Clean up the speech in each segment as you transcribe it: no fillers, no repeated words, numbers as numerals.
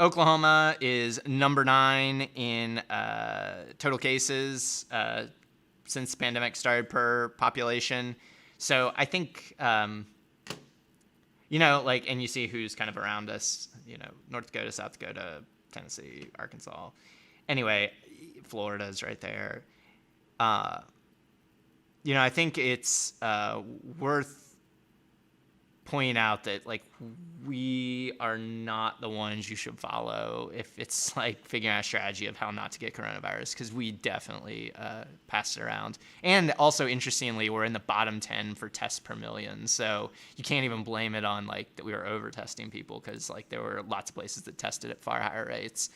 Oklahoma is number 9 in total cases since the pandemic started per population. So I think, like, and you see who's kind of around us, North Dakota, South Dakota, Tennessee, Arkansas. Anyway, Florida's right there. I think it's worth pointing out that, like, we are not the ones you should follow if it's like figuring out a strategy of how not to get coronavirus, because we definitely passed it around. And also, interestingly, we're in the bottom 10 for tests per million, so you can't even blame it on like that we were over testing people, because like there were lots of places that tested at far higher rates,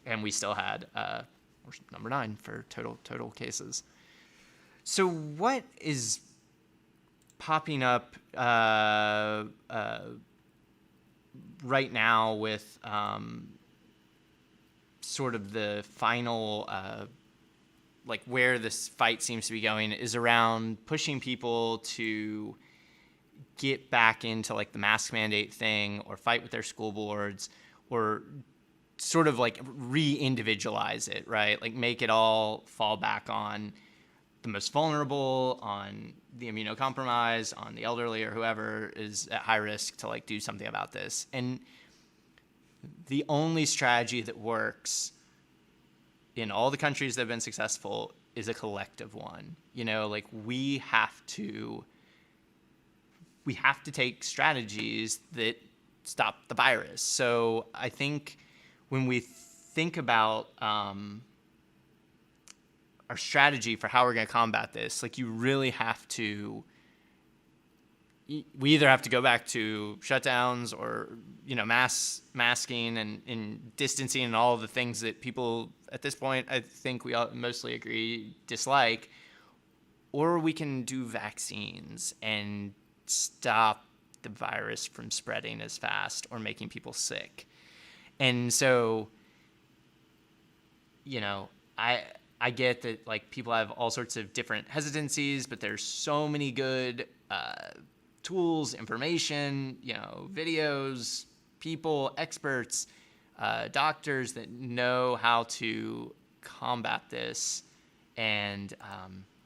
and we still had we're number 9 for total cases. So what is popping up right now with sort of the final, like where this fight seems to be going, is around pushing people to get back into like the mask mandate thing, or fight with their school boards, or sort of like re-individualize it, right? Like make it all fall back on the most vulnerable, on the immunocompromised, on the elderly, or whoever is at high risk to like do something about this. And the only strategy that works in all the countries that have been successful is a collective one. Like we have to take strategies that stop the virus. So I think when we think about our strategy for how we're going to combat this, like you really have to, we either have to go back to shutdowns or, masking and distancing and all of the things that people at this point, I think we all mostly agree, dislike, or we can do vaccines and stop the virus from spreading as fast or making people sick. And so, I get that like people have all sorts of different hesitancies, but there's so many good tools, information, videos, people, experts, doctors that know how to combat this. And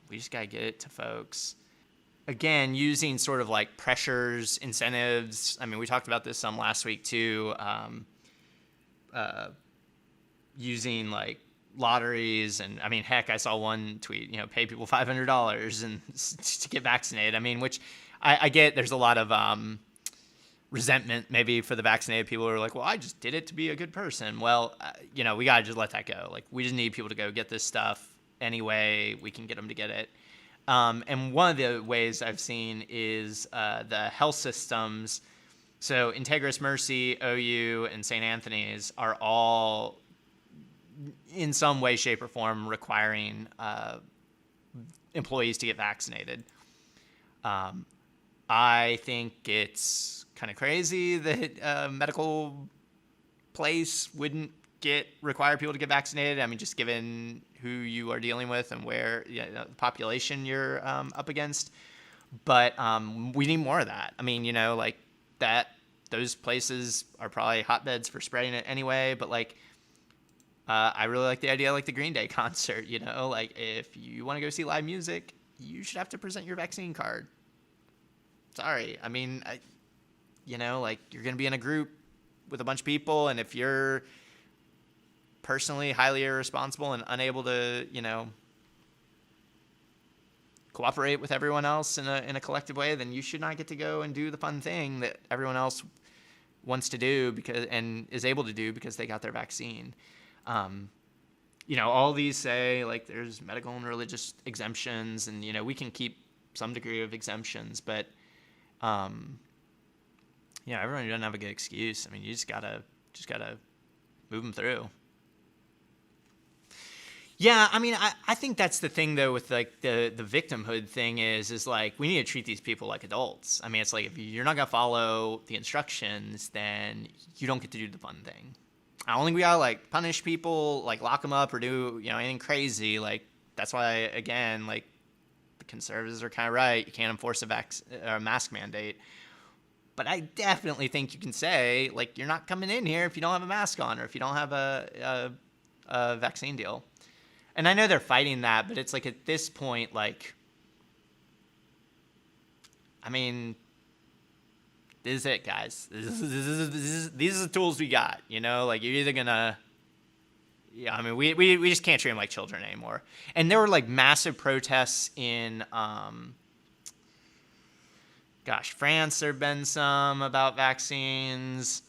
we just got to get it to folks. Again, using sort of like pressures, incentives. I mean, we talked about this some last week too. Using like lotteries, and I mean, heck, I saw one tweet, pay people $500 and to get vaccinated. I mean, which I get there's a lot of resentment maybe for the vaccinated people who are like, well, I just did it to be a good person. Well, we got to just let that go. Like, we just need people to go get this stuff anyway. We can get them to get it. And one of the ways I've seen is the health systems. So Integris, Mercy, OU, and St. Anthony's are all in some way, shape, or form requiring employees to get vaccinated. I think it's kind of crazy that a medical place wouldn't require people to get vaccinated. I mean, just given who you are dealing with and where the population you're up against. But we need more of that. I mean, like that. Those places are probably hotbeds for spreading it anyway. But like, I really like the idea of like the Green Day concert. Like if you want to go see live music, you should have to present your vaccine card. Sorry, I mean, like you're gonna be in a group with a bunch of people, and if you're personally highly irresponsible and unable to, cooperate with everyone else in a collective way, then you should not get to go and do the fun thing that everyone else wants to do and is able to do because they got their vaccine. All these say like there's medical and religious exemptions, and we can keep some degree of exemptions, but everyone doesn't have a good excuse. I mean, you just gotta move them through. Yeah, I mean, I think that's the thing, though, with, like, the victimhood thing is like, we need to treat these people like adults. I mean, it's like, if you're not going to follow the instructions, then you don't get to do the fun thing. I don't think we got to, like, punish people, like, lock them up or do, anything crazy. Like, that's why, again, like, the conservatives are kind of right. You can't enforce a mask mandate. But I definitely think you can say, like, you're not coming in here if you don't have a mask on or if you don't have a vaccine deal. And I know they're fighting that, but it's like at this point, like, I mean, this is it, guys. These are the tools we got, you know? Like, you're either going to... Yeah, I mean, we just can't treat them like children anymore. And there were, like, massive protests in... France, there have been some about vaccines.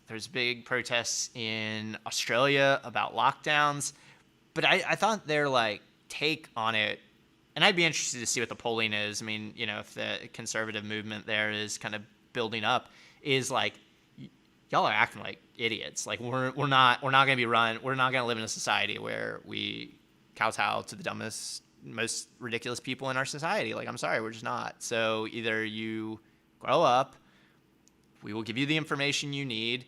There's big protests in Australia about lockdowns. But I thought their, like, take on it, and I'd be interested to see what the polling is. I mean, you know, if the conservative movement there is kind of building up, is like, y'all are acting like idiots. Like, we're not going to be run. We're not going to live in a society where we kowtow to the dumbest, most ridiculous people in our society. Like, I'm sorry, we're just not. So either you grow up, we will give you the information you need.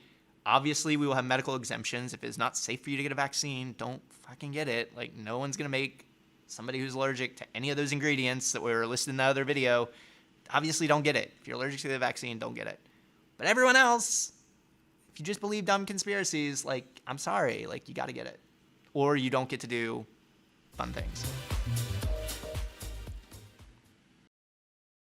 Obviously, we will have medical exemptions. If it's not safe for you to get a vaccine, don't fucking get it. Like, no one's going to make somebody who's allergic to any of those ingredients that were listed in the other video. Obviously, don't get it. If you're allergic to the vaccine, don't get it. But everyone else, if you just believe dumb conspiracies, like, I'm sorry, like, you got to get it. Or you don't get to do fun things.